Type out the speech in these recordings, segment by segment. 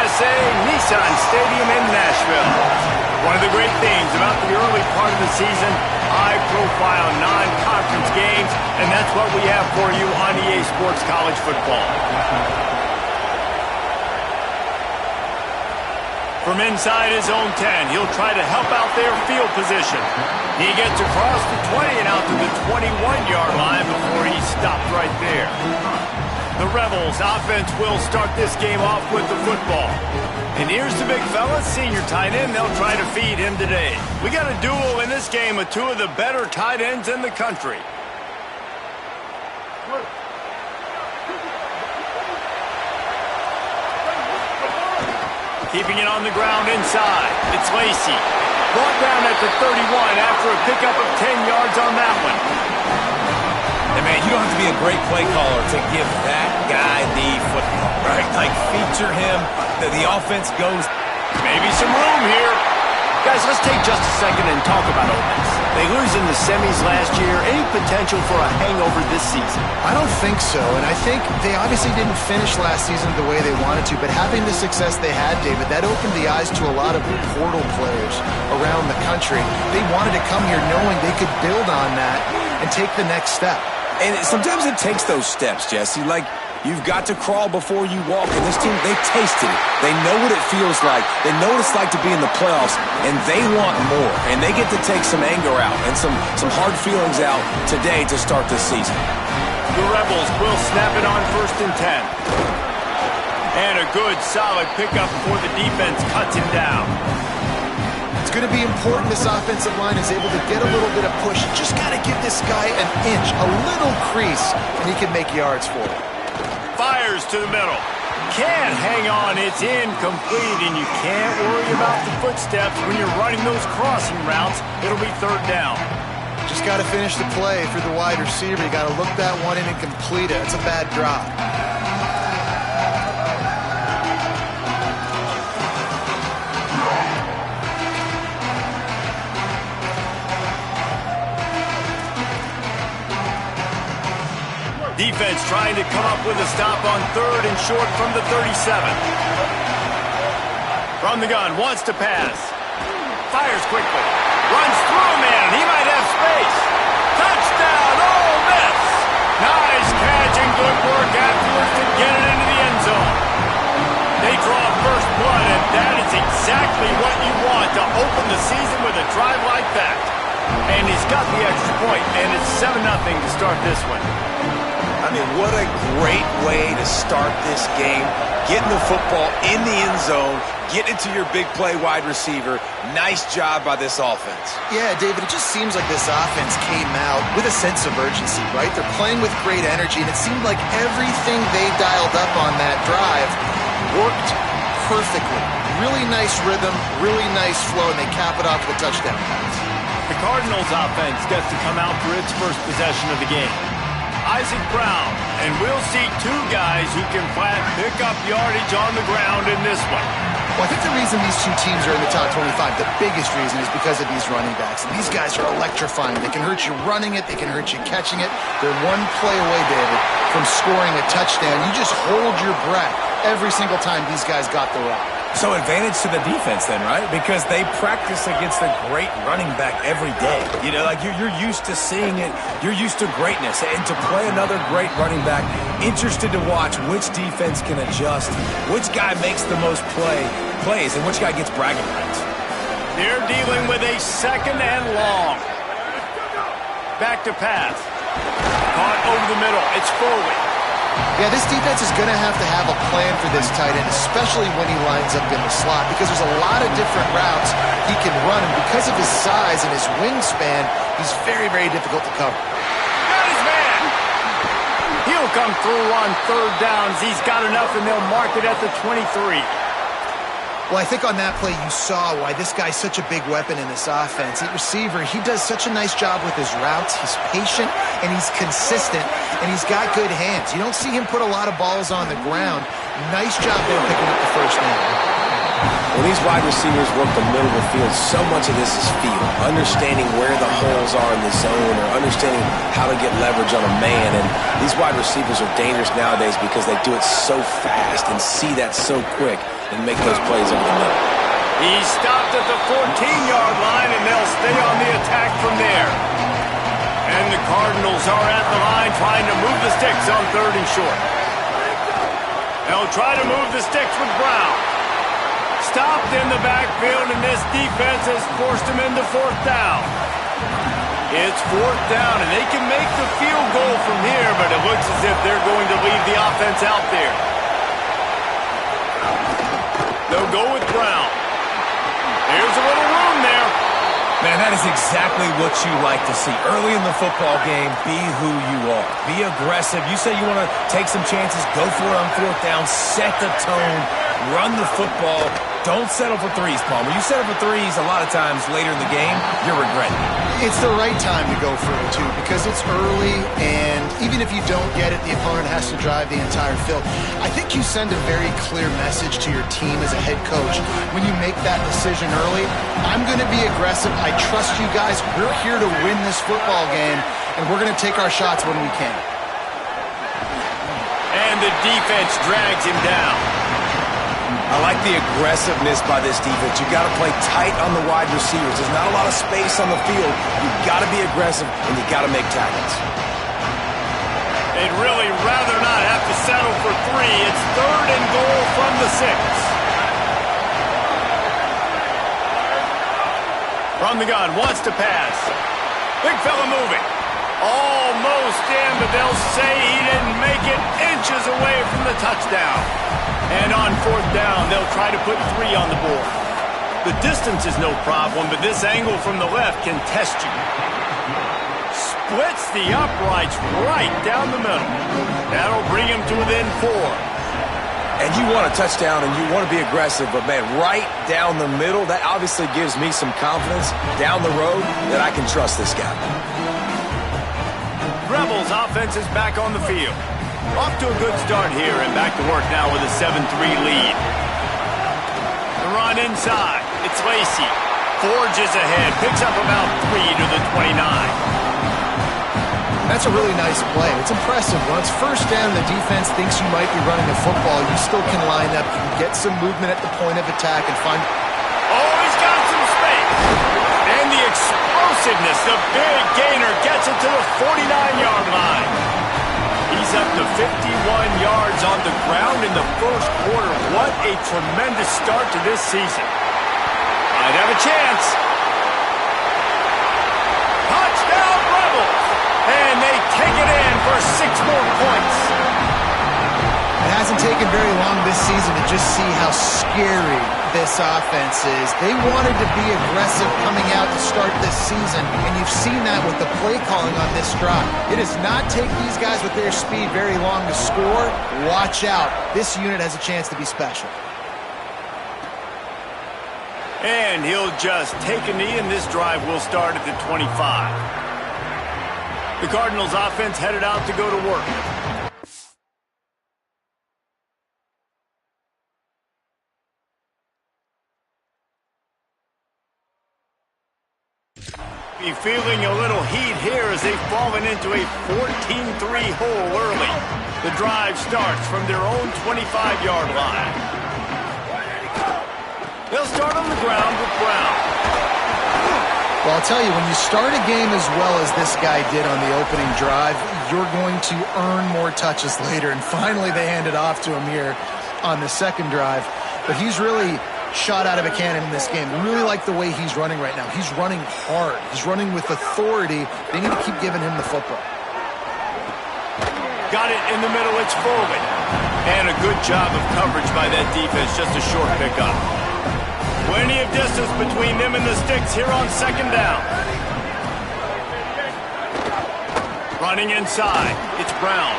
USA Nissan Stadium in Nashville. One of the great things about the early part of the season, high-profile non-conference games, and that's what we have for you on EA Sports College Football. From inside his own 10, he'll try to help out their field position. He gets across the 20 and out to the 21-yard line before he's stopped right there. The Rebels offense will start this game off with the football. And here's the big fella, senior tight end. They'll try to feed him today. We got a duel in this game with two of the better tight ends in the country. Keeping it on the ground inside. It's Lacey. Brought down at the 31 after a pickup of 10 yards on that one. And man, you don't have to be a great play caller to give that guy the football, right? Like, feature him. The offense goes. Maybe some room here. Guys, let's take just a second and talk about Ole Miss. They lose in the semis last year. Any potential for a hangover this season? I don't think so, and I think they obviously didn't finish last season the way they wanted to, but having the success they had, David, that opened the eyes to a lot of portal players around the country. They wanted to come here knowing they could build on that and take the next step. And sometimes it takes those steps, Jesse. Like, you've got to crawl before you walk. And this team, they tasted it. They know what it feels like. They know what it's like to be in the playoffs, and they want more. And they get to take some anger out and some hard feelings out today to start this season. The Rebels will snap it on 1st and 10. And a good, solid pickup before the defense cuts him down. It's going to be important this offensive line is able to get a little bit of push. You just got to give this guy an inch, a little crease, and he can make yards for it. Fires to the middle. Can't hang on. It's incomplete, and you can't worry about the footsteps when you're running those crossing routes. It'll be 3rd down. Just got to finish the play for the wide receiver. You got to look that one in and complete it. It's a bad drop. Defense trying to come up with a stop on 3rd and short from the 37. From the gun, wants to pass. Fires quickly. Runs through a man. He might have space. Touchdown, Ole Miss! Nice catch and good work afterwards to get it into the end zone. They draw first blood, and that is exactly what you want to open the season with a drive like that. And he's got the extra point, and it's 7-0 to start this one. I mean, what a great way to start this game. Getting the football in the end zone, getting it to your big play wide receiver. Nice job by this offense. Yeah, David, it just seems like this offense came out with a sense of urgency, right? They're playing with great energy, and it seemed like everything they dialed up on that drive worked perfectly. Really nice rhythm, really nice flow, and they cap it off with a touchdown pass. The Cardinals offense gets to come out for its first possession of the game. Isaac Brown, and we'll see two guys who can flat pick up yardage on the ground in this one. Well, I think the reason these two teams are in the top 25, the biggest reason, is because of these running backs. And these guys are electrifying. They can hurt you running it. They can hurt you catching it. They're one play away, David, from scoring a touchdown. You just hold your breath every single time these guys got the rock. So advantage to the defense then, right? Because they practice against a great running back every day. You know, like you're used to seeing it. You're used to greatness. And to play another great running back, interested to watch which defense can adjust, which guy makes the most plays, and which guy gets bragging rights. They're dealing with a 2nd and long. Back to pass. Caught over the middle. It's Foley. Yeah, this defense is going to have a plan for this tight end, especially when he lines up in the slot, because there's a lot of different routes he can run, and because of his size and his wingspan, he's very, very difficult to cover. Got his man! He'll come through on 3rd downs. He's got enough, and they'll mark it at the 23. Well, I think on that play you saw why this guy's such a big weapon in this offense. At receiver, he does such a nice job with his routes. He's patient, and he's consistent, and he's got good hands. You don't see him put a lot of balls on the ground. Nice job there picking up the first down. When these wide receivers work the middle of the field, so much of this is feel. Understanding where the holes are in the zone, or understanding how to get leverage on a man. And these wide receivers are dangerous nowadays because they do it so fast and see that so quick. and make those plays over the middle. He stopped at the 14-yard line, and they'll stay on the attack from there. And the Cardinals are at the line trying to move the sticks on 3rd and short. They'll try to move the sticks with Brown. Stopped in the backfield, and this defense has forced him into 4th down. It's 4th down, and they can make the field goal from here, but it looks as if they're going to leave the offense out there. They'll go with Brown. There's a little room there. Man, that is exactly what you like to see. Early in the football game, be who you are. Be aggressive. You say you want to take some chances, go for it on 4th down, set the tone, run the football. Don't settle for threes, Palmer. You settle for threes a lot of times later in the game, you're regretting it. It's the right time to go for it, too, because it's early, and even if you don't get it, the opponent has to drive the entire field. I think you send a very clear message to your team as a head coach when you make that decision early. I'm going to be aggressive. I trust you guys. We're here to win this football game, and we're going to take our shots when we can. And the defense drags him down. I like the aggressiveness by this defense. You've got to play tight on the wide receivers. There's not a lot of space on the field. You've got to be aggressive, and you've got to make tackles. They'd really rather not have to settle for 3. It's 3rd and goal from the 6. From the gun, wants to pass. Big fella moving. Almost in, but they'll say he didn't make it, inches away from the touchdown. And on 4th down, they'll try to put 3 on the board. The distance is no problem, but this angle from the left can test you. Splits the uprights right down the middle. That'll bring him to within 4. And you want a touchdown and you want to be aggressive, but man, right down the middle, that obviously gives me some confidence down the road that I can trust this guy. Rebels offense is back on the field. Off to a good start here and back to work now with a 7-3 lead. The run inside. It's Lacy. Forges ahead. Picks up about 3 to the 29. That's a really nice play. It's impressive. When it's 1st down, the defense thinks you might be running a football. You still can line up. You can get some movement at the point of attack and find... Oh, he's got some space. And the explosiveness, the big gainer, gets it to the 49-yard line. He's up to 51 yards on the ground in the 1st quarter. What a tremendous start to this season. Might have a chance. Touchdown, Rebels! And they take it in for 6 more points. It hasn't taken very long this season to just see how scary this offense is. They wanted to be aggressive coming out to start this season, and you've seen that with the play calling on this drive. It does not take these guys with their speed very long to score. Watch out. This unit has a chance to be special. And he'll just take a knee, and this drive will start at the 25. The Cardinals offense headed out to go to work. Be feeling a little heat here as they've fallen into a 14-3 hole early. The drive starts from their own 25-yard line. They'll start on the ground with Brown. Well, I'll tell you, when you start a game as well as this guy did on the opening drive, you're going to earn more touches later. And finally, they hand it off to him here on the 2nd drive. But he's really shot out of a cannon in this game. I really like the way he's running right now. He's running hard. He's running with authority. They need to keep giving him the football. Got it in the middle. It's Foley. And a good job of coverage by that defense. Just a short pickup. Plenty of distance between them and the sticks here on 2nd down. Running inside. It's Brown.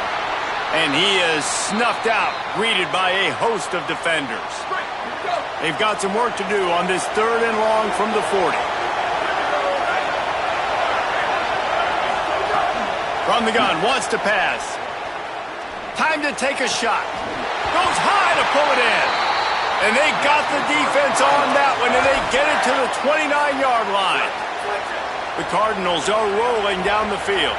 And he is snuffed out, greeted by a host of defenders. They've got some work to do on this 3rd and long from the 40. From the gun, wants to pass. Time to take a shot. Goes high to pull it in. And they got the defense on that one, and they get it to the 29-yard line. The Cardinals are rolling down the field.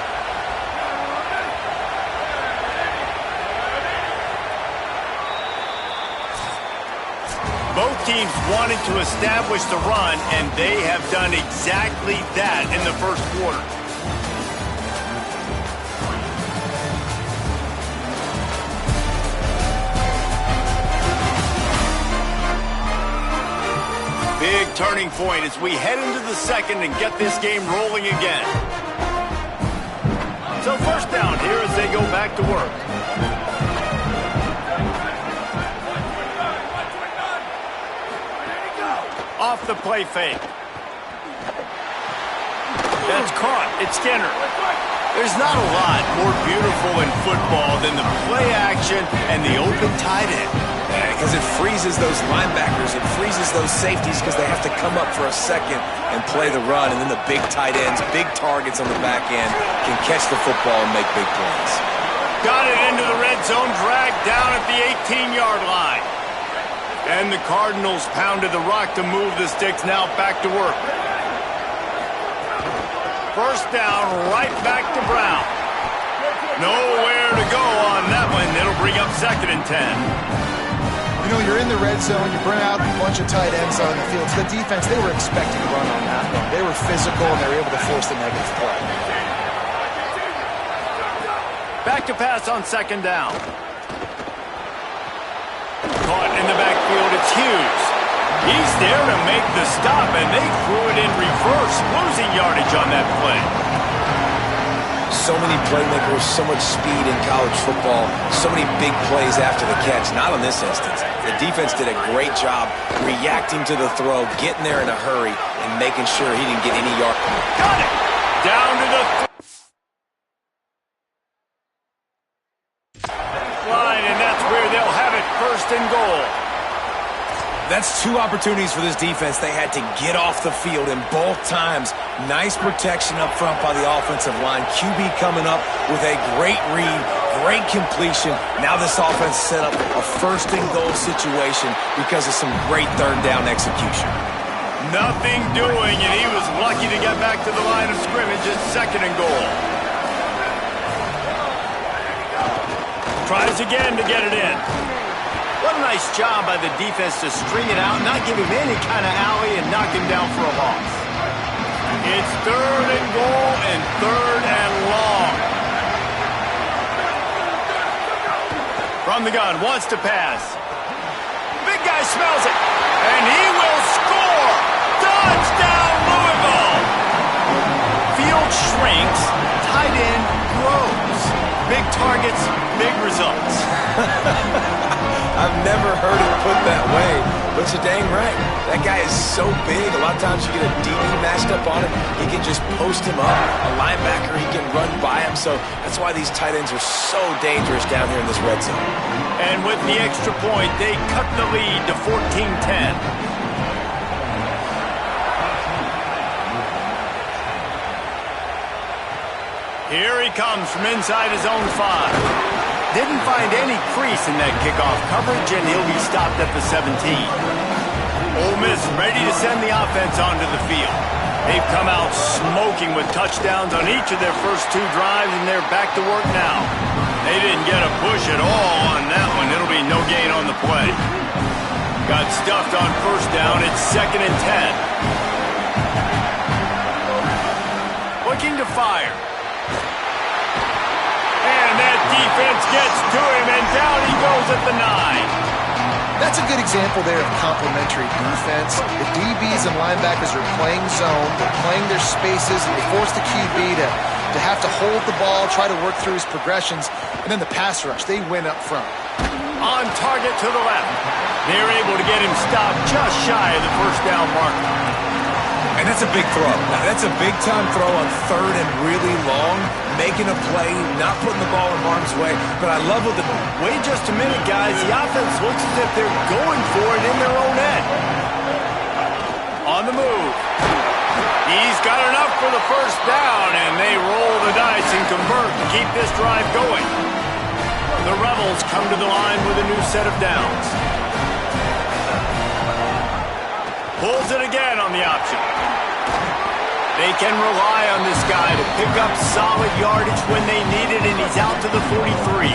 Both teams wanted to establish the run, and they have done exactly that in the first quarter. Big turning point as we head into the second and get this game rolling again. So first down here as they go back to work. Off the play fake. That's caught. It's Skinner. There's not a lot more beautiful in football than the play action and the open tight end. Because it freezes those linebackers. It freezes those safeties because they have to come up for a second and play the run. And then the big tight ends, big targets on the back end, can catch the football and make big plays. Got it into the red zone, dragged down at the 18-yard line. And the Cardinals pounded the rock to move the sticks, now back to work. First down, right back to Brown. Nowhere to go on that one. It'll bring up 2nd and 10. You know, you're in the red zone, you bring out a bunch of tight ends on the field. So the defense, they were expecting a run on that one. They were physical, and they were able to force the negative play. Back to pass on 2nd down. Caught in the backfield, it's Hughes. He's there to make the stop, and they threw it in reverse, losing yardage on that play. So many playmakers, so much speed in college football, so many big plays after the catch. Not in this instance. The defense did a great job reacting to the throw, getting there in a hurry, and making sure he didn't get any yard. Got it! Down to the line, and that's where they'll have it, 1st and goal. That's 2 opportunities for this defense. They had to get off the field, and both times, nice protection up front by the offensive line. QB coming up with a great read, great completion. Now this offense set up a 1st and goal situation because of some great 3rd down execution. Nothing doing, and he was lucky to get back to the line of scrimmage at 2nd and goal. Tries again to get it in. What a nice job by the defense to string it out, not give him any kind of alley, and knock him down for a loss. It's 3rd and goal and 3rd and long. From the gun, wants to pass. Big guy smells it, and he will score! Touchdown, Louisville! Field shrinks, tight end grows. Big targets, big results. I've never heard it put that way, but you're dang right. That guy is so big. A lot of times you get a DB matched up on him. He can just post him up. A linebacker, he can run by him. So that's why these tight ends are so dangerous down here in this red zone. And with the extra point, they cut the lead to 14-10. Here he comes from inside his own 5. Didn't find any crease in that kickoff coverage, and he'll be stopped at the 17. Ole Miss ready to send the offense onto the field. They've come out smoking with touchdowns on each of their first 2 drives, and they're back to work now. They didn't get a push at all on that one. It'll be no gain on the play. Got stuffed on 1st down. It's 2nd and 10. Looking to fire. And that defense gets to him, and down he goes at the 9. That's a good example there of complementary defense. The DBs and linebackers are playing zone, they're playing their spaces, and they force the QB to have to hold the ball, try to work through his progressions, and then the pass rush, they win up front. On target to the left. They're able to get him stopped just shy of the 1st down marker. And that's a big throw. That's a big-time throw on 3rd and really long, making a play, not putting the ball in harm's way. But I love what Wait just a minute, guys. The offense looks as if they're going for it in their own end. On the move. He's got enough for the 1st down, and they roll the dice and convert to keep this drive going. The Rebels come to the line with a new set of downs. Pulls it again on the option. They can rely on this guy to pick up solid yardage when they need it, and he's out to the 43.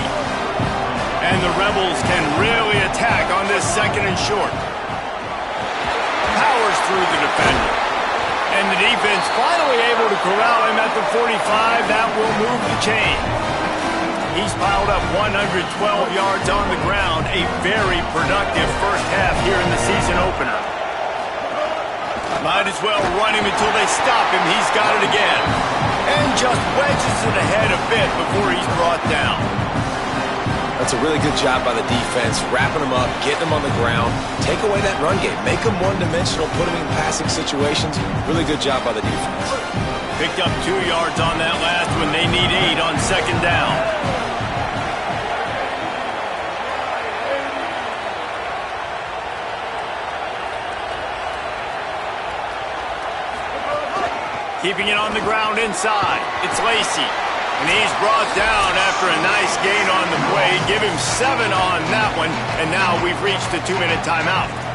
And the Rebels can really attack on this 2nd and short. powers through the defender. And the defense finally able to corral him at the 45. That will move the chain. He's piled up 112 yards on the ground. A very productive first half here in the season opener. Might as well run him until they stop him. He's got it again. And just wedges it ahead a bit before he's brought down. That's a really good job by the defense, wrapping them up, getting them on the ground, take away that run game, make them one-dimensional, put them in passing situations. Really good job by the defense. Picked up 2 yards on that last one. They need 8 on second down. Keeping it on the ground inside. It's Lacy. And he's brought down after a nice gain on the play. Give him 7 on that one. And now we've reached the 2-minute timeout.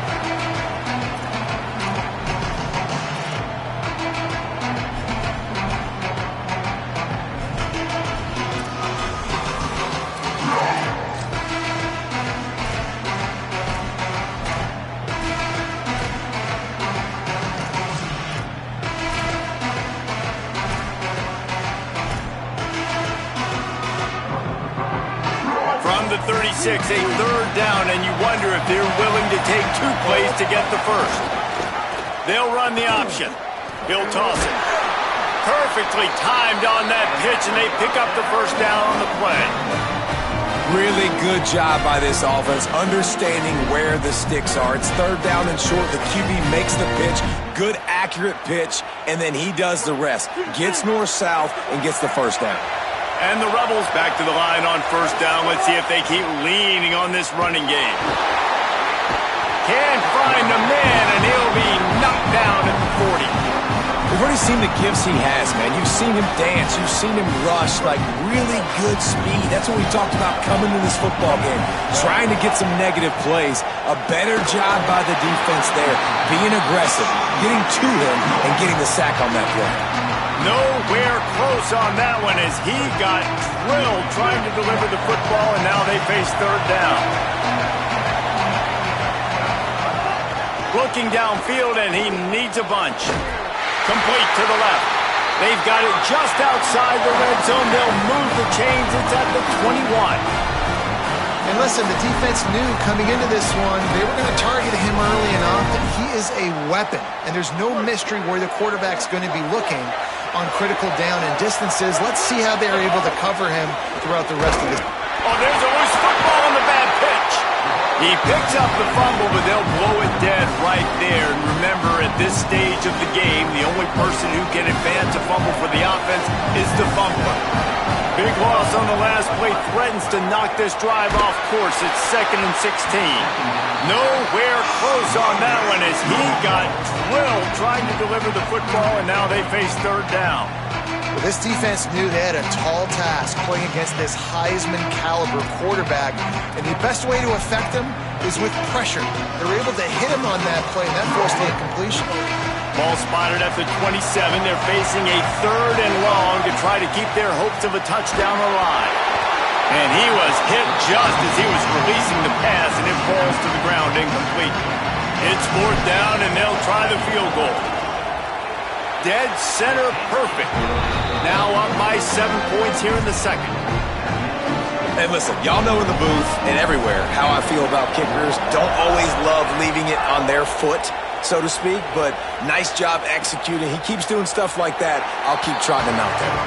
The 36, a third down, and you wonder if they're willing to take 2 plays to get the first. They'll run the option. He'll toss it. Perfectly timed on that pitch, and they pick up the first down on the play. Really good job by this offense, understanding where the sticks are. It's third down and short. The QB makes the pitch, good accurate pitch, and then he does the rest. Gets north-south and gets the first down. And the Rebels back to the line on first down. Let's see if they keep leaning on this running game. Can't find a man, and he'll be knocked down at the 40. We've already seen the gifts he has, man. You've seen him dance. You've seen him rush, like really good speed. That's what we talked about coming to this football game, trying to get some negative plays. A better job by the defense there, being aggressive, getting to him, and getting the sack on that play. Nowhere close on that one as he got drilled trying to deliver the football, and now they face third down. Looking downfield, and he needs a bunch. Complete to the left. They've got it just outside the red zone. They'll move the chains. It's at the 21. And listen, the defense knew coming into this one, they were going to target him early and often. He is a weapon, and there's no mystery where the quarterback's going to be looking on critical down and distances. Let's see how they're able to cover him throughout the rest of this. Oh, there's a loose football on the bad pitch. He picks up the fumble, but they'll blow it dead right there. And remember, at this stage of the game, the only person who can advance a fumble for the offense is the fumbler. Big loss on the last play threatens to knock this drive off course. It's 2nd and 16. Nowhere close on that one as he got drilled trying to deliver the football, and now they face third down. Well, this defense knew they had a tall task playing against this Heisman caliber quarterback, and the best way to affect him is with pressure. They're able to hit him on that play, and that forced the incompletion. Ball spotted at the 27. They're facing a third and long to try to keep their hopes of a touchdown alive. And he was hit just as he was releasing the pass, and it falls to the ground incomplete. It's fourth down, and they'll try the field goal. Dead center perfect. Now up by 7 points here in the second. And listen, y'all know in the booth and everywhere how I feel about kickers. Don't always love leaving it on their foot, so to speak, but nice job executing. He keeps doing stuff like that. I'll keep trotting him out there.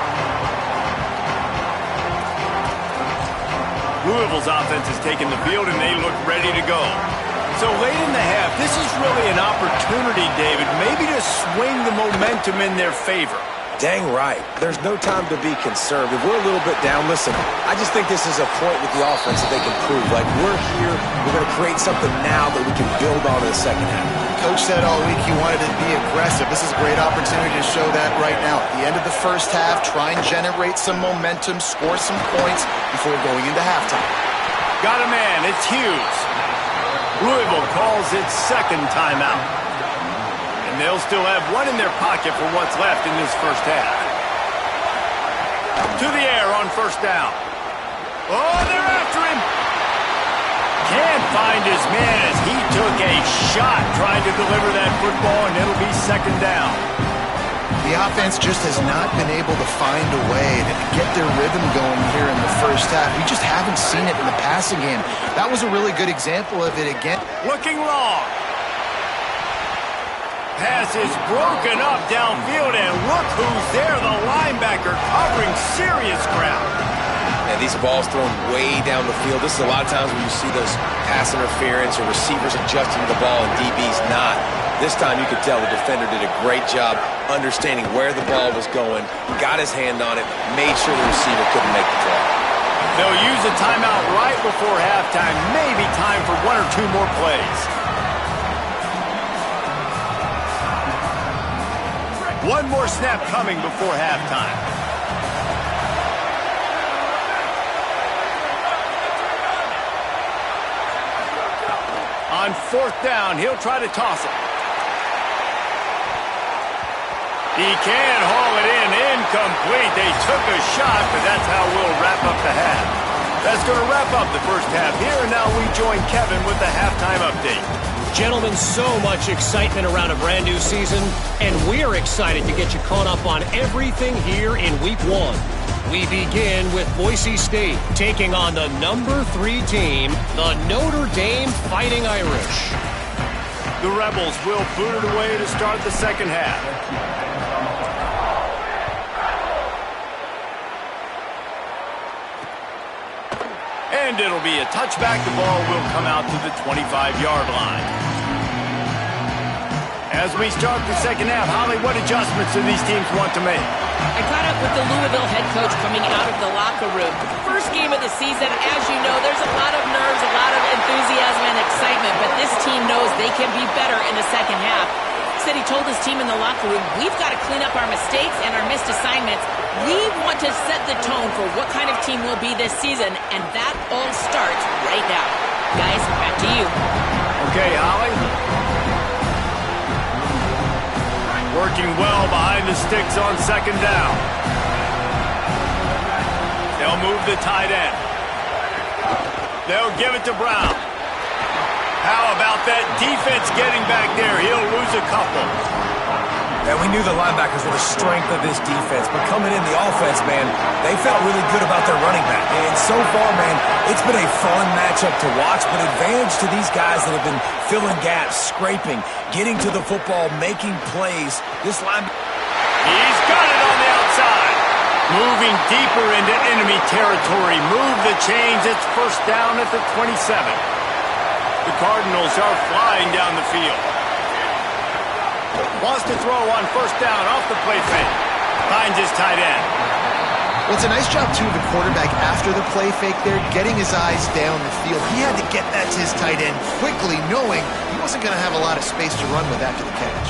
Louisville's offense has taken the field, and they look ready to go. So late in the half, this is really an opportunity, David, maybe to swing the momentum in their favor. Dang right. There's no time to be conservative. We're a little bit down. Listen, I just think this is a point with the offense that they can prove. Like, we're here, we're going to create something now that we can build on in the second half. Coach said all week he wanted to be aggressive. This is a great opportunity to show that right now. At the end of the first half, try and generate some momentum, score some points before going into halftime. Got a man. It's Hughes. Louisville calls its second timeout. And they'll still have one in their pocket for what's left in this first half. To the air on first down. Oh, they're after him. Can't find his man as he took a shot trying to deliver that football, and it'll be second down. The offense just has not been able to find a way to get their rhythm going here in the first half. We just haven't seen it in the passing game. That was a really good example of it again. Looking long. Pass is broken up downfield, and look who's there, the linebacker covering serious ground. And these balls thrown way down the field. This is a lot of times when you see those pass interference or receivers adjusting to the ball and DBs not. This time you could tell the defender did a great job understanding where the ball was going, got his hand on it, made sure the receiver couldn't make the throw. They'll use a timeout right before halftime, maybe time for one or two more plays. One more snap coming before halftime. On fourth down, he'll try to toss it. He can haul it in, incomplete. They took a shot, but that's how we'll wrap up the half. That's going to wrap up the first half here, and now we join Kevin with the halftime update. Gentlemen, so much excitement around a brand new season, and we're excited to get you caught up on everything here in Week 1. We begin with Boise State taking on the number 3 team, the Notre Dame Fighting Irish. The Rebels will boot it away to start the second half. And it'll be a touchback. The ball will come out to the 25-yard line. As we start the second half, Holly, what adjustments do these teams want to make? I caught up with the Louisville head coach coming out of the locker room. First game of the season, as you know, there's a lot of nerves, a lot of enthusiasm and excitement, but this team knows they can be better in the second half. He said he told his team in the locker room, we've got to clean up our mistakes and our missed assignments. We want to set the tone for what kind of team we'll be this season, and that all starts right now. Guys, back to you. Okay, Holly. Working well behind the sticks on second down. They'll move the tight end. They'll give it to Brown. How about that defense getting back there? He'll lose a couple. And we knew the linebackers were the strength of this defense, but coming in the offense, man, they felt really good about their running back. And so far, man, it's been a fun matchup to watch, but advantage to these guys that have been filling gaps, scraping, getting to the football, making plays. This linebacker... He's got it on the outside. Moving deeper into enemy territory. Move the chains. It's first down at the 27. The Cardinals are flying down the field. Wants to throw on first down off the play fake. Finds his tight end. Well, it's a nice job, too, of the quarterback after the play fake there, getting his eyes down the field. He had to get that to his tight end quickly, knowing he wasn't going to have a lot of space to run with after the catch.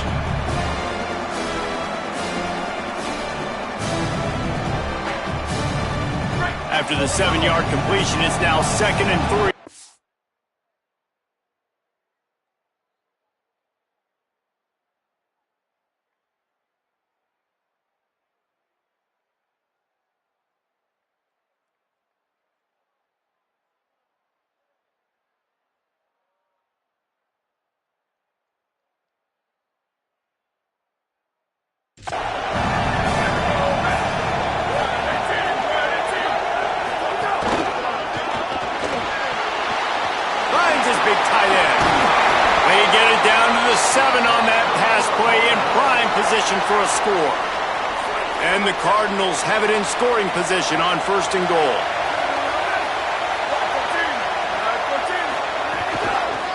After the 7-yard completion, it's now 2nd and 3. Big tight end. They get it down to the 7 on that pass play in prime position for a score. And the Cardinals have it in scoring position on 1st and goal.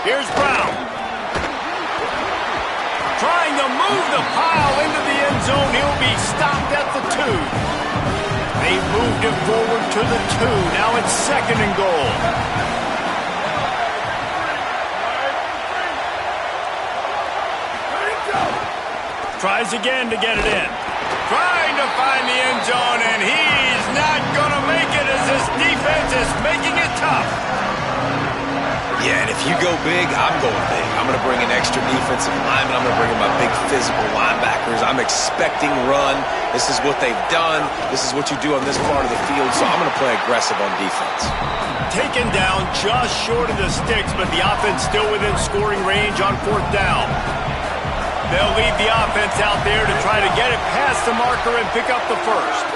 Here's Brown. Trying to move the pile into the end zone. He'll be stopped at the 2. They moved it forward to the 2. Now it's 2nd and goal. Tries again to get it in. Trying to find the end zone, and he's not going to make it as this defense is making it tough. Yeah, and if you go big, I'm going big. I'm going to bring in extra defensive linemen. I'm going to bring in my big physical linebackers. I'm expecting run. This is what they've done. This is what you do on this part of the field, so I'm going to play aggressive on defense. Taken down just short of the sticks, but the offense still within scoring range on 4th down. They'll leave the offense out there to try to get it past the marker and pick up the first.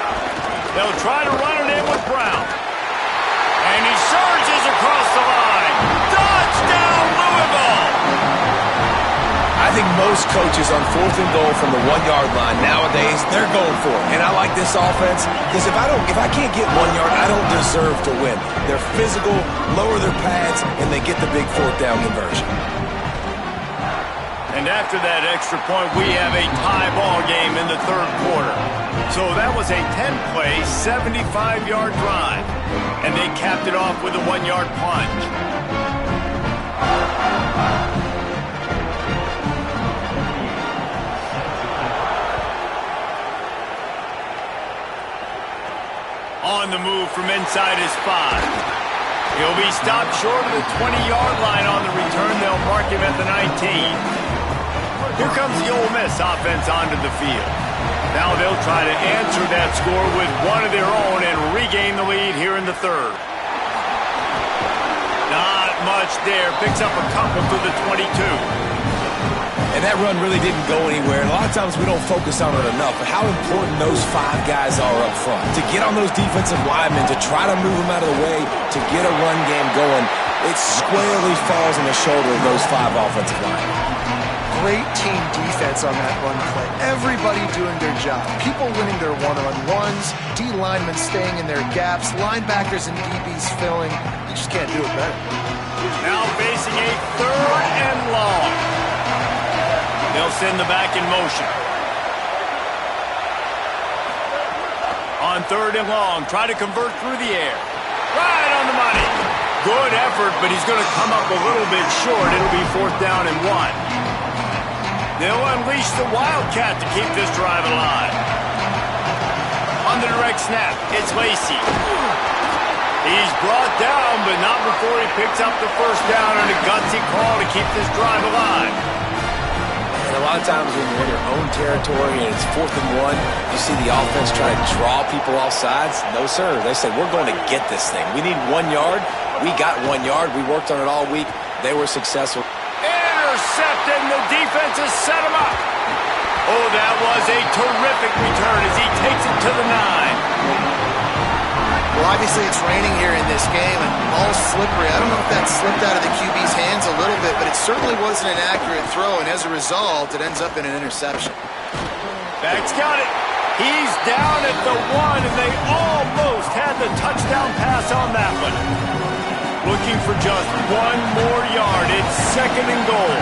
They'll try to run it in with Brown. And he surges across the line. Touchdown, Louisville! I think most coaches on 4th and goal from the 1-yard line nowadays, they're going for it. And I like this offense because if I can't get 1 yard, I don't deserve to win. They're physical, lower their pads, and they get the big 4th down conversion. And after that extra point, we have a tie ball game in the 3rd quarter. So that was a 10-play, 75-yard drive. And they capped it off with a 1-yard plunge. On the move from inside his 5. He'll be stopped short of the 20-yard line on the return. They'll mark him at the 19. Here comes the Ole Miss offense onto the field. Now they'll try to answer that score with one of their own and regain the lead here in the 3rd. Not much there. Picks up a couple to the 22. And that run really didn't go anywhere. And a lot of times we don't focus on it enough, but how important those 5 guys are up front. To get on those defensive linemen, to try to move them out of the way, to get a run game going, it squarely falls on the shoulder of those 5 offensive linemen. Great team defense on that run play. Everybody doing their job. People winning their one-on-ones, D linemen staying in their gaps, linebackers and DBs filling. You just can't do it better. Now facing a 3rd and long. They'll send the back in motion. On 3rd and long, try to convert through the air. Right on the money. Good effort, but he's going to come up a little bit short. It'll be 4th down and 1. They'll unleash the Wildcat to keep this drive alive. On the direct snap, it's Lacey. He's brought down, but not before he picks up the 1st down on a gutsy call to keep this drive alive. And a lot of times when you're in your own territory and it's 4th and 1, you see the offense try to draw people off sides. No, sir. They say, we're going to get this thing. We need 1 yard. We got 1 yard. We worked on it all week. They were successful. Intercepted, and the defense has set him up. Oh, that was a terrific return as he takes it to the 9. Well, obviously it's raining here in this game, and the ball's slippery. I don't know if that slipped out of the QB's hands a little bit, but it certainly wasn't an accurate throw, and as a result, it ends up in an interception. Back's got it. He's down at the 1, and they almost had the touchdown pass on that one. Looking for just 1 more yard. It's 2nd and goal.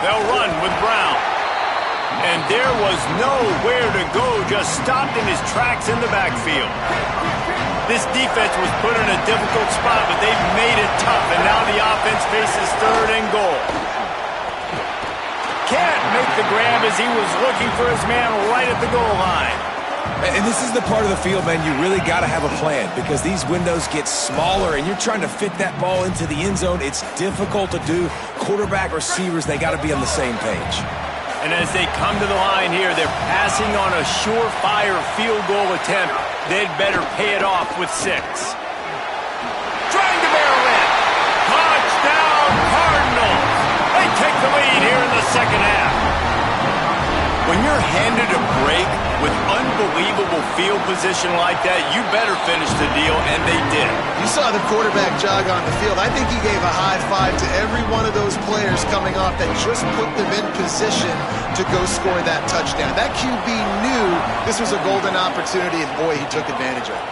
They'll run with Brown. And there was nowhere to go, just stopped in his tracks in the backfield. This defense was put in a difficult spot, but they've made it tough, and now the offense faces 3rd and goal. Can't make the grab as he was looking for his man right at the goal line. And this is the part of the field, man, you really got to have a plan because these windows get smaller and you're trying to fit that ball into the end zone. It's difficult to do. Quarterback, receivers, they got to be on the same page. And as they come to the line here, they're passing on a surefire field goal attempt. They'd better pay it off with 6. Trying to barrel in. Touchdown, Cardinals. They take the lead here in the 2nd half. When you're handed a break with unbelievable field position like that, you better finish the deal, and they did. You saw the quarterback jog on the field. I think he gave a high five to every one of those players coming off that just put them in position to go score that touchdown. That QB knew this was a golden opportunity, and boy, he took advantage of it.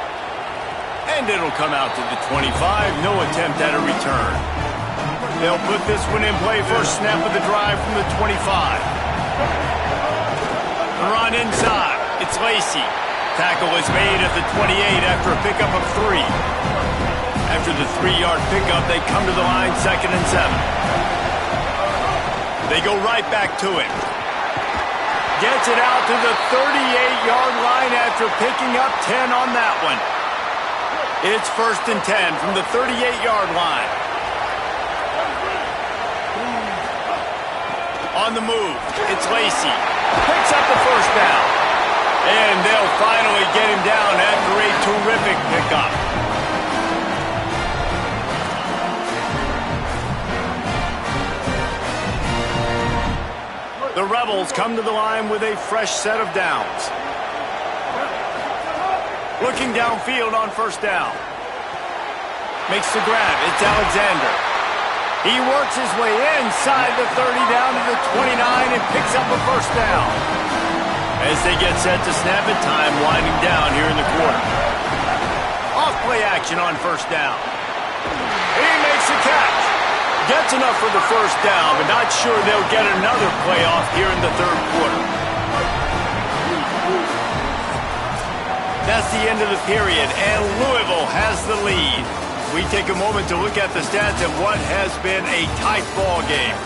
And it'll come out to the 25. No attempt at a return. They'll put this one in play. First snap of the drive from the 25. Run inside. It's Lacey. Tackle is made at the 28 after a pickup of 3. After the 3-yard pickup, they come to the line 2nd and 7. They go right back to it. Gets it out to the 38-yard line after picking up 10 on that one. It's 1st and 10 from the 38-yard line. On the move, it's Lacey. Picks up the first down. And they'll finally get him down after a terrific pickup. The Rebels come to the line with a fresh set of downs. Looking downfield on 1st down. Makes the grab. It's Alexander. He works his way inside the 30 down to the 29 and picks up a 1st down. As they get set to snap it, time winding down here in the quarter. Off play action on 1st down. He makes a catch. Gets enough for the 1st down, but not sure they'll get another play off here in the 3rd quarter. That's the end of the period, and Louisville has the lead. We take a moment to look at the stats of what has been a tight ball game.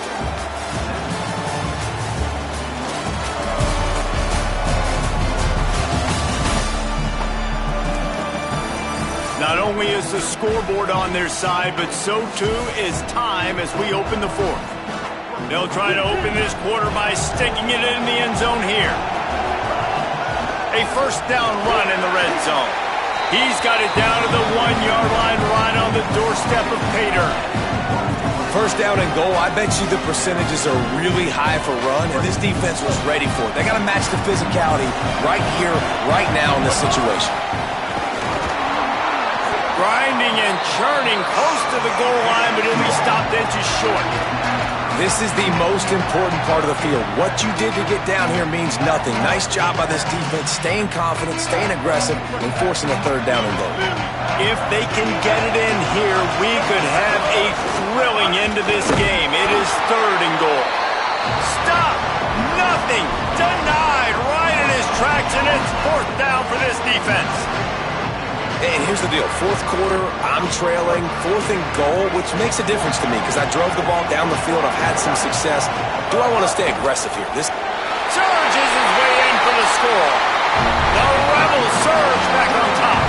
Not only is the scoreboard on their side, but so too is time as we open the 4th. They'll try to open this quarter by sticking it in the end zone here. A 1st down run in the red zone. He's got it down to the 1-yard line right on the doorstep of Pater. 1st down and goal, I bet you the percentages are really high for run, and this defense was ready for it. They got to match the physicality right here, right now in this situation. Grinding and churning close to the goal line, but he'll be stopped inches short. This is the most important part of the field. What you did to get down here means nothing. Nice job by this defense, staying confident, staying aggressive, and forcing a 3rd down and goal. If they can get it in here, we could have a thrilling end to this game. It is 3rd and goal. Stop! Nothing! Denied right in his tracks, and it's 4th down for this defense. And here's the deal. 4th quarter, I'm trailing. 4th and goal, which makes a difference to me because I drove the ball down the field. I've had some success. Do I want to stay aggressive here? This surges his way in for the score. The Rebels surge back on top.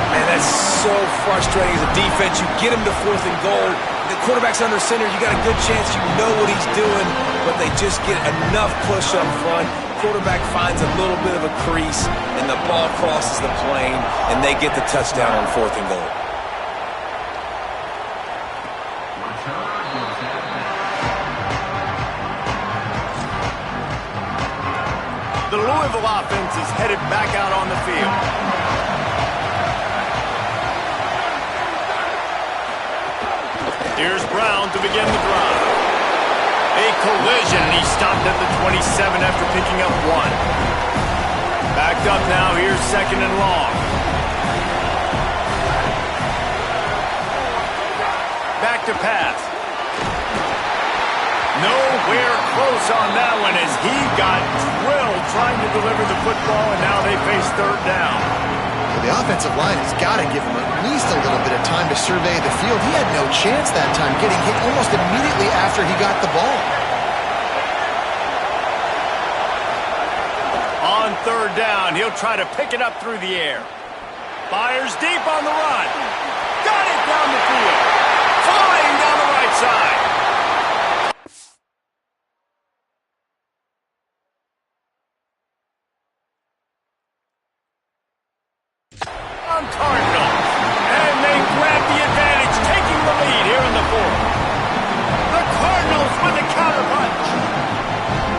Man, that's so frustrating as a defense. You get him to 4th and goal. The quarterback's under center. You got a good chance. You know what he's doing, but they just get enough push up front. Quarterback finds a little bit of a crease, and the ball crosses the plane, and they get the touchdown on 4th and goal. The Louisville offense is headed back out on the field. Here's Brown to begin the drive. A collision, and he stopped at the 27 after picking up 1. Backed up now, here's 2nd and long. Back to pass. Nowhere close on that one as he got drilled trying to deliver the football, and now they face 3rd down. Well, the offensive line has got to give him at least a little bit of time to survey the field. He had no chance that time, getting hit almost immediately after he got the ball. On 3rd down, he'll try to pick it up through the air. Fires deep on the run. Got it down the field. Flying down the right side. On Cardinals. And they grab the advantage, taking the lead here in the 4th. The Cardinals with the counter punch.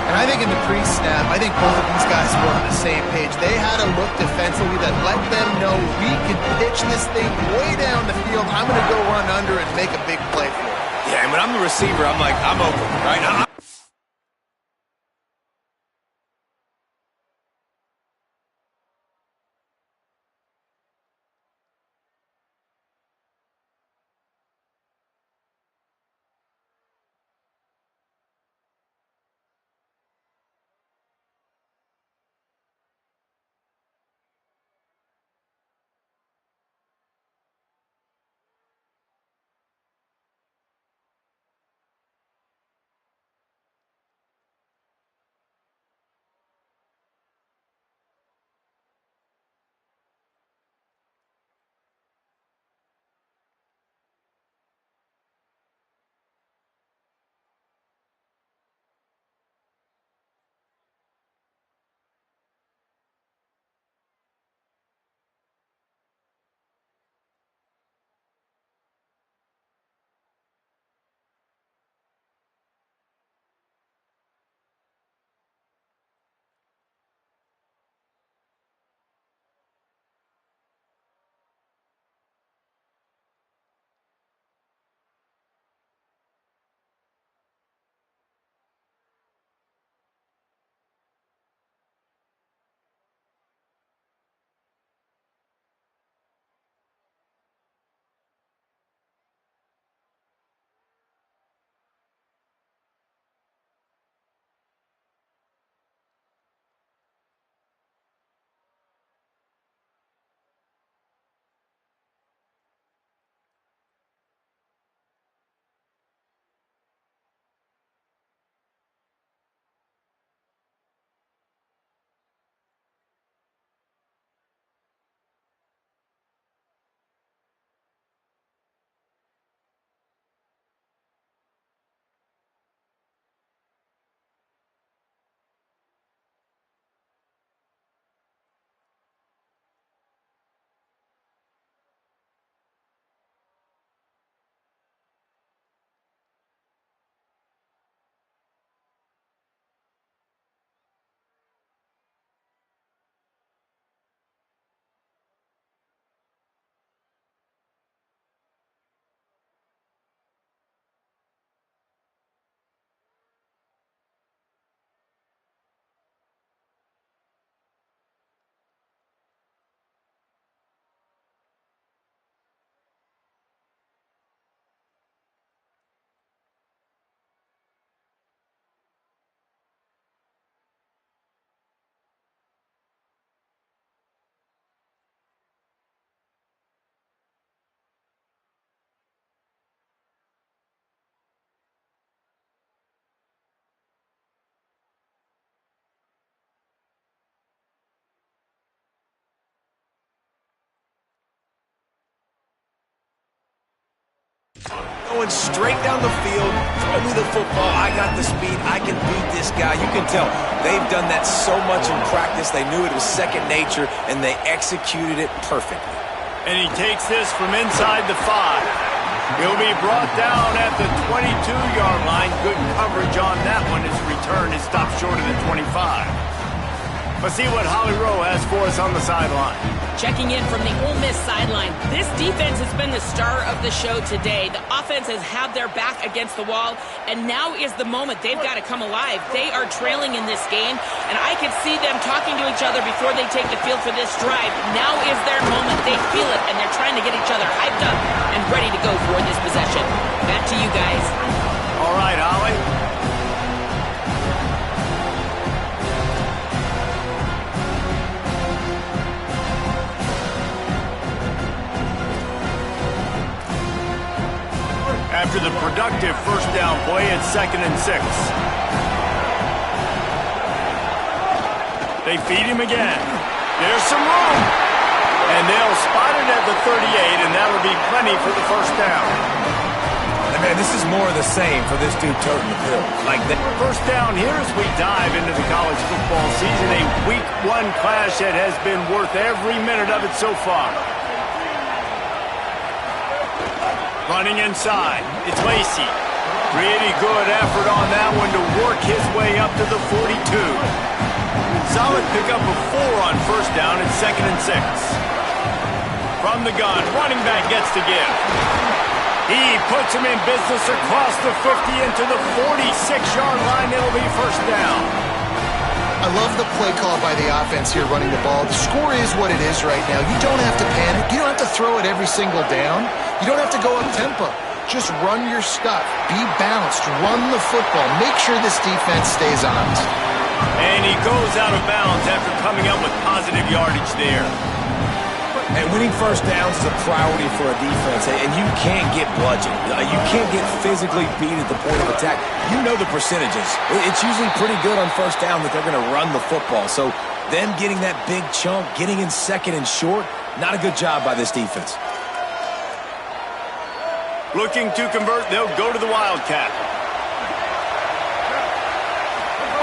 And I think in the pre-snap, I think both of these guys were on the same page. They had a look defensively that let them know we can pitch this thing way down the field. I'm going to go run under and make a big play for it. Yeah, and when I'm the receiver, I'm like, I'm open, right? Going straight down the field, throw me the football. I got the speed. I can beat this guy. You can tell they've done that so much in practice. They knew it was second nature, and they executed it perfectly. And he takes this from inside the 5. He'll be brought down at the 22-yard line. Good coverage on that one. His return is stopped short of the 25. Let's see what Holly Rowe has for us on the sideline. Checking in from the Ole Miss sideline. This defense has been the star of the show today. The offense has had their back against the wall, and now is the moment. They've got to come alive. They are trailing in this game, and I can see them talking to each other before they take the field for this drive. Now is their moment. They feel it, and they're trying to get each other hyped up and ready to go for this possession. Back to you guys. All right, Holly. After the productive first down play, it's 2nd and 6. They feed him again. There's some room. And they'll spot it at the 38, and that'll be plenty for the first down. And man, this is more of the same for this dude toting the pill. Like that. First down here as we dive into the college football season. A week 1 clash that has been worth every minute of it so far. Running inside, it's Lacey. Pretty good effort on that one to work his way up to the 42. Solid pickup of 4 on first down. It's 2nd and 6. From the gun, running back gets to give. He puts him in business across the 50 into the 46-yard line. It'll be first down. I love the play call by the offense here running the ball. The score is what it is right now. You don't have to panic. You don't have to throw it every single down. You don't have to go up tempo. Just run your stuff. Be balanced. Run the football. Make sure this defense stays honest. And he goes out of bounds after coming up with positive yardage there. And winning first downs is a priority for a defense, and you can't get bludgeoned. You can't get physically beat at the point of attack. You know the percentages. It's usually pretty good on first down that they're going to run the football. So them getting that big chunk, getting in 2nd and short, not a good job by this defense. Looking to convert, they'll go to the Wildcat.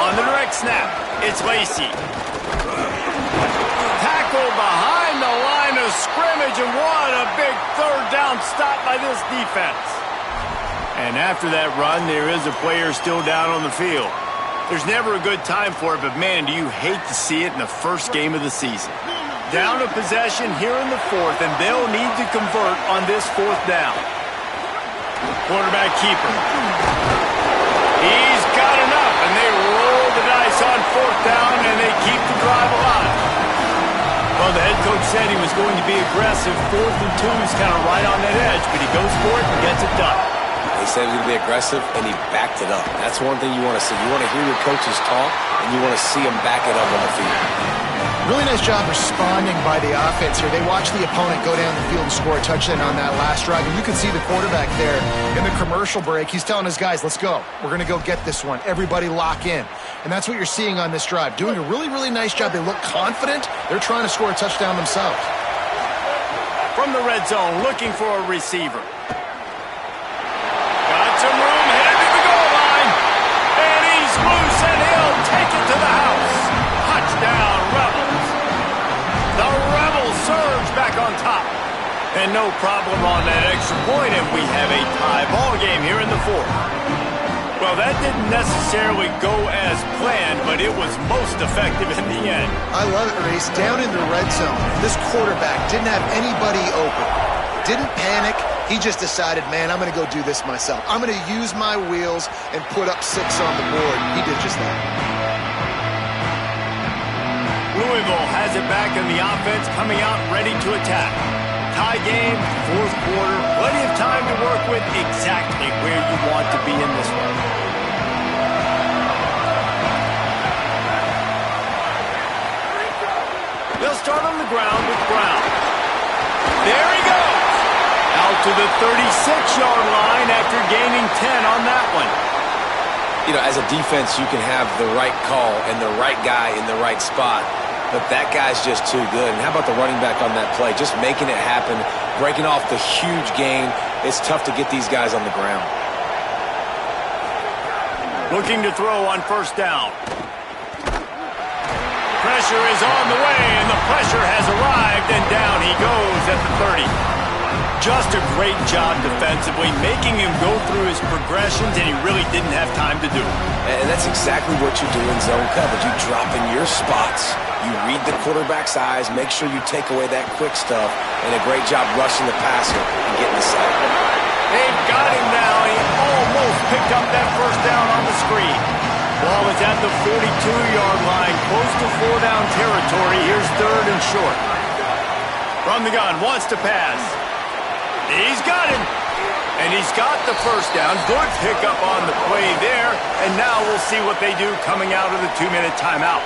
On the direct snap, it's Lacey. Tackle behind the line of scrimmage, and what a big third down stop by this defense. And after that run, there is a player still down on the field. There's never a good time for it, but man, do you hate to see it in the first game of the season. Down a possession here in the 4th, and they'll need to convert on this 4th down. Quarterback keeper. He's got enough, and they roll the dice on 4th down, and they keep the drive alive. Well, the head coach said he was going to be aggressive. 4th and 2 is kind of right on that edge, but he goes for it and gets it done. He said he was going to be aggressive, and he backed it up. That's one thing you want to see. You want to hear your coaches talk, and you want to see them back it up on the field. Really nice job responding by the offense here. They watched the opponent go down the field and score a touchdown on that last drive. And you can see the quarterback there in the commercial break. He's telling his guys, let's go. We're going to go get this one. Everybody lock in. And that's what you're seeing on this drive. Doing a really, really nice job. They look confident. They're trying to score a touchdown themselves. From the red zone, looking for a receiver. Got some room, headed to the goal line. And he's loose, and he'll take it to the house. Touchdown, Rebels. The Rebels surge back on top. And no problem on that extra point, and we have a tie ball game here in the 4th. Well, that didn't necessarily go as planned, but it was most effective in the end. I love it, Reese. Down in the red zone, this quarterback didn't have anybody open. Didn't panic. He just decided, man, I'm going to go do this myself. I'm going to use my wheels and put up 6 on the board. He did just that. Louisville has it back in the offense, coming out ready to attack. Tie game, 4th quarter, plenty of time to work with, exactly where you want to be in this one. They'll start on the ground with Brown. There he goes! Out to the 36-yard line after gaining 10 on that one. You know, as a defense, you can have the right call and the right guy in the right spot. But that guy's just too good. And how about the running back on that play? Just making it happen, breaking off the huge gain. It's tough to get these guys on the ground. Looking to throw on first down. Pressure is on the way, and the pressure has arrived, and down he goes at the 30. Just a great job defensively, making him go through his progressions, and he really didn't have time to do it. And that's exactly what you do in zone coverage. You drop in your spots. You read the quarterback's eyes, make sure you take away that quick stuff, and a great job rushing the passer and getting the sack. They've got him now. He almost picked up that first down on the screen. Ball is at the 42-yard line, close to 4-down territory. Here's third and short. From the gun, wants to pass. He's got him. And he's got the first down. Good pickup on the play there. And now we'll see what they do coming out of the 2-minute timeout.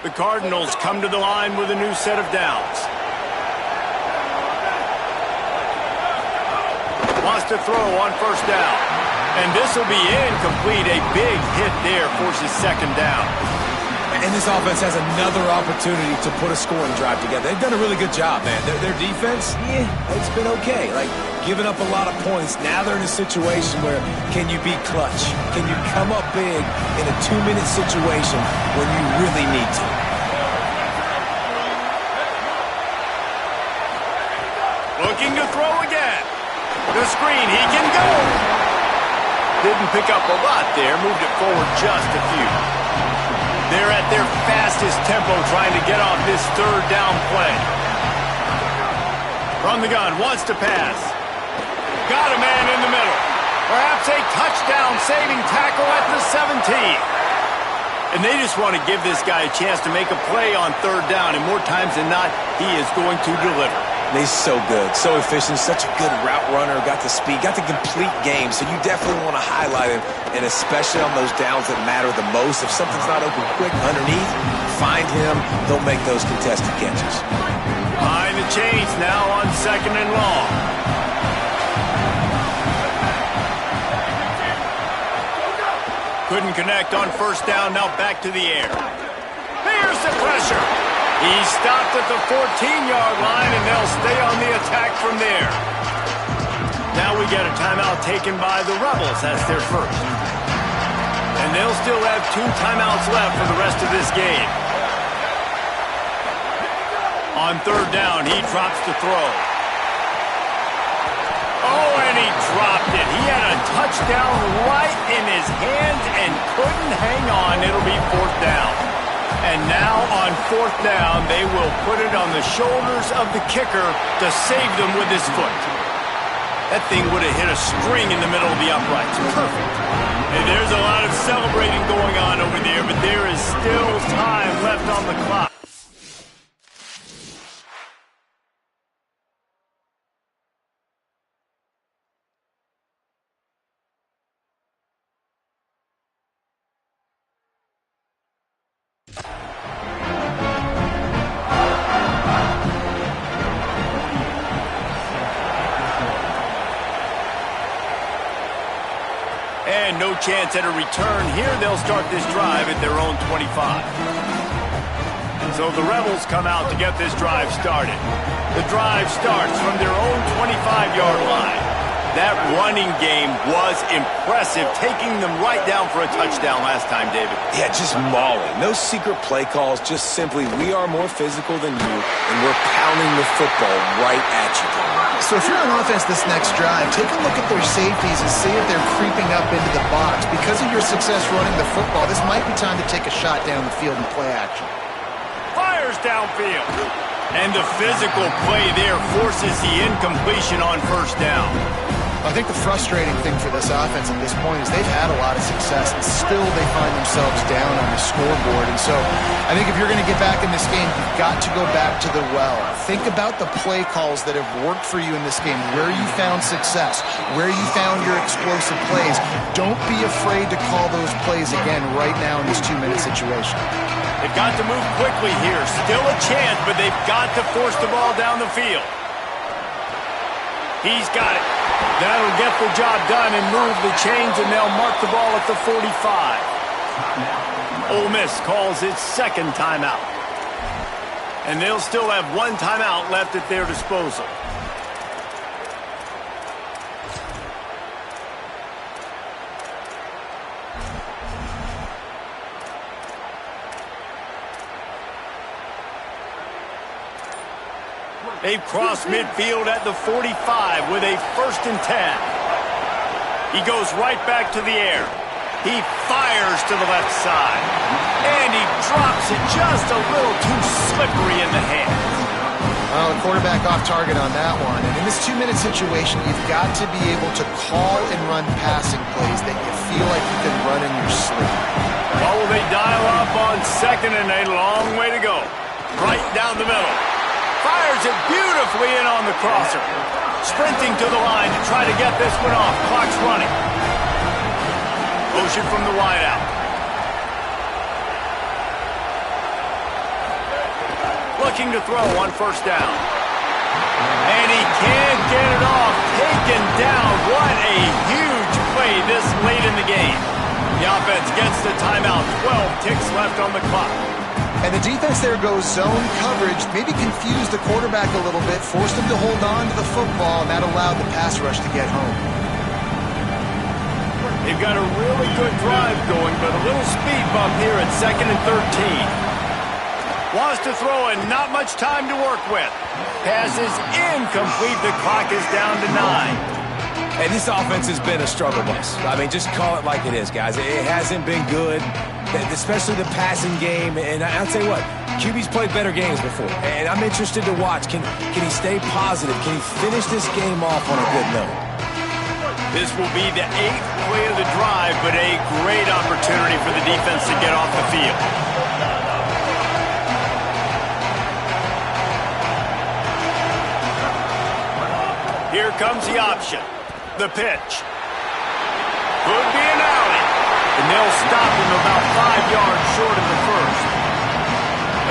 The Cardinals come to the line with a new set of downs. Wants to throw on first down. And this will be incomplete. A big hit there forces second down. And this offense has another opportunity to put a scoring drive together. They've done a really good job, man. Their defense, it's been okay. Like, giving up a lot of points. Now they're in a situation where can you be clutch? Can you come up big in a 2-minute situation when you really need to? Looking to throw again. The screen, he can go. Didn't pick up a lot there, moved it forward just a few. They're at their fastest tempo trying to get off this third down play. From the gun, wants to pass. Got a man in the middle. Perhaps a touchdown-saving tackle at the 17. And they just want to give this guy a chance to make a play on third down, and more times than not, he is going to deliver. And he's so good, so efficient, such a good route runner, got the speed, got the complete game, so you definitely want to highlight him, and especially on those downs that matter the most. If something's not open quick underneath, find him, he'll make those contested catches. Behind the chains now on second and long. Couldn't connect on first down, now back to the air. Here's the pressure. He stopped at the 14-yard line, and they'll stay on the attack from there. Now we get a timeout taken by the Rebels. That's their first. And they'll still have 2 timeouts left for the rest of this game. On third down, he drops to throw. Oh, and he dropped it. He had a touchdown right in his hands and couldn't hang on. It'll be fourth down. And now on fourth down, they will put it on the shoulders of the kicker to save them with his foot. That thing would have hit a string in the middle of the uprights. Perfect. And there's a lot of celebrating going on over there, but there is still time left on the clock. And no chance at a return here. They'll start this drive at their own 25. So the Rebels come out to get this drive started. The drive starts from their own 25-yard line. That running game was impressive, taking them right down for a touchdown last time, David. Yeah, just mauling. No secret play calls, just simply we are more physical than you, and we're pounding the football right at you. So if you're on offense this next drive, take a look at their safeties and see if they're creeping up into the box. Because of your success running the football, this might be time to take a shot down the field and play action. Fires downfield. And the physical play there forces the incompletion on first down. I think the frustrating thing for this offense at this point is they've had a lot of success, and still they find themselves down on the scoreboard. And so I think if you're going to get back in this game, you've got to go back to the well. Think about the play calls that have worked for you in this game, where you found success, where you found your explosive plays. Don't be afraid to call those plays again right now in this 2-minute situation. They've got to move quickly here. Still a chance, but they've got to force the ball down the field. He's got it. That'll get the job done and move the chains, and they'll mark the ball at the 45. Ole Miss calls its second timeout. And they'll still have one timeout left at their disposal. They've crossed midfield at the 45 with a 1st and 10. He goes right back to the air. He fires to the left side. And he drops it just a little too slippery in the hands. Well, the quarterback off target on that one. And in this 2-minute situation, you've got to be able to call and run passing plays that you feel like you can run in your sleep. Oh, they dial up on 2nd and a long way to go. Right down the middle. Fires it beautifully in on the crosser. Sprinting to the line to try to get this one off. Clock's running. Motion from the wideout. Looking to throw on 1st down. And he can't get it off. Taken down. What a huge play this late in the game. The offense gets the timeout. 12 ticks left on the clock. And the defense there goes zone coverage, maybe confused the quarterback a little bit, forced him to hold on to the football, and that allowed the pass rush to get home. They've got a really good drive going, but a little speed bump here at 2nd and 13. Wants to throw and not much time to work with. Pass is incomplete. The clock is down to 9. And this offense has been a struggle bus. I mean, just call it like it is, guys. It hasn't been good, especially the passing game. And I'll tell you what, QB's played better games before. And I'm interested to watch. Can he stay positive? Can he finish this game off on a good note? This will be the 8th play of the drive, but a great opportunity for the defense to get off the field. Here comes the option. The pitch. Could be an alley. And they'll stop him about 5 yards short of the 1st.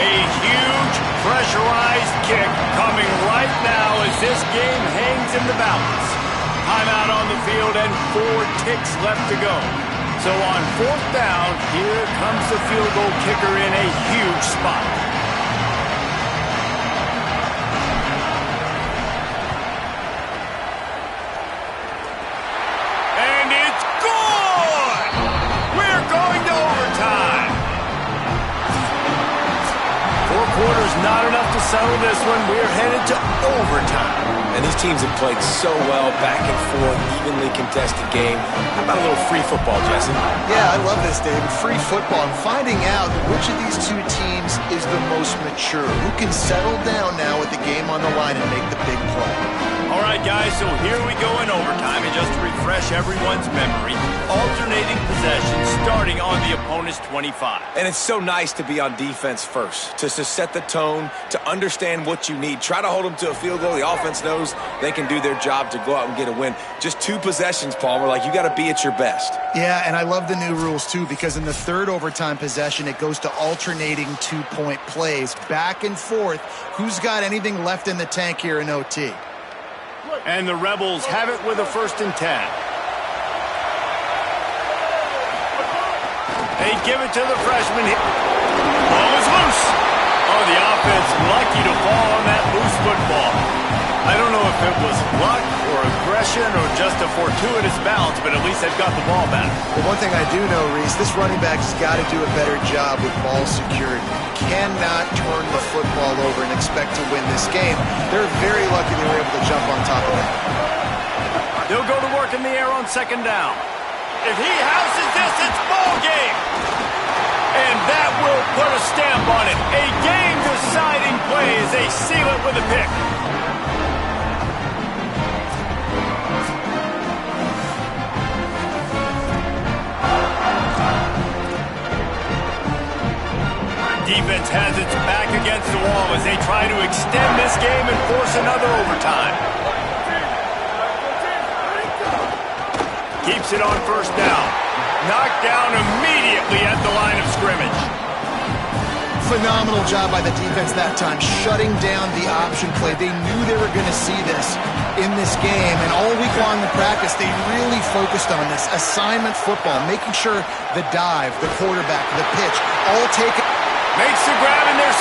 A huge pressurized kick coming right now as this game hangs in the balance. Timeout on the field and 4 ticks left to go. So on 4th down, here comes the field goal kicker in a huge spot. Quarters not enough to settle this one. We're headed to overtime. And these teams have played so well, back and forth, evenly contested game. How about a little free football, Jesse? Yeah, I love this, David. Free football. I'm finding out which of these two teams is the most mature. Who can settle down now with the game on the line and make the big play? All right, guys, so here we go in overtime. And just to refresh everyone's memory, alternating possessions starting on the opponent's 25. And it's so nice to be on defense first, to set the tone, to understand what you need. Try to hold them to a field goal. The offense knows they can do their job to go out and get a win. Just 2 possessions, Palmer. Like, you got to be at your best. Yeah, and I love the new rules, too, because in the 3rd overtime possession, it goes to alternating 2-point plays, back and forth. Who's got anything left in the tank here in OT? And the Rebels have it with a 1st and 10. They give it to the freshman. Ball is loose. Oh, the offense lucky to fall on that loose football. I don't know if it was luck or aggression or just a fortuitous bounce, but at least they've got the ball back. Well, one thing I do know, Reese, this running back's got to do a better job with ball security. Cannot turn the football over and expect to win this game. They're very lucky they were able to jump on top of that. They'll go to work in the air on 2nd down. If he houses this, it's ball game. And that will put a stamp on it. A game-deciding play as they seal it with a pick. Defense has its back against the wall as they try to extend this game and force another overtime. Keeps it on 1st down. Knocked down immediately at the line of scrimmage. Phenomenal job by the defense that time, shutting down the option play. They knew they were going to see this in this game, and all week long in practice, they really focused on this. Assignment football, making sure the dive, the quarterback, the pitch, all taken. Makes the grab, and they're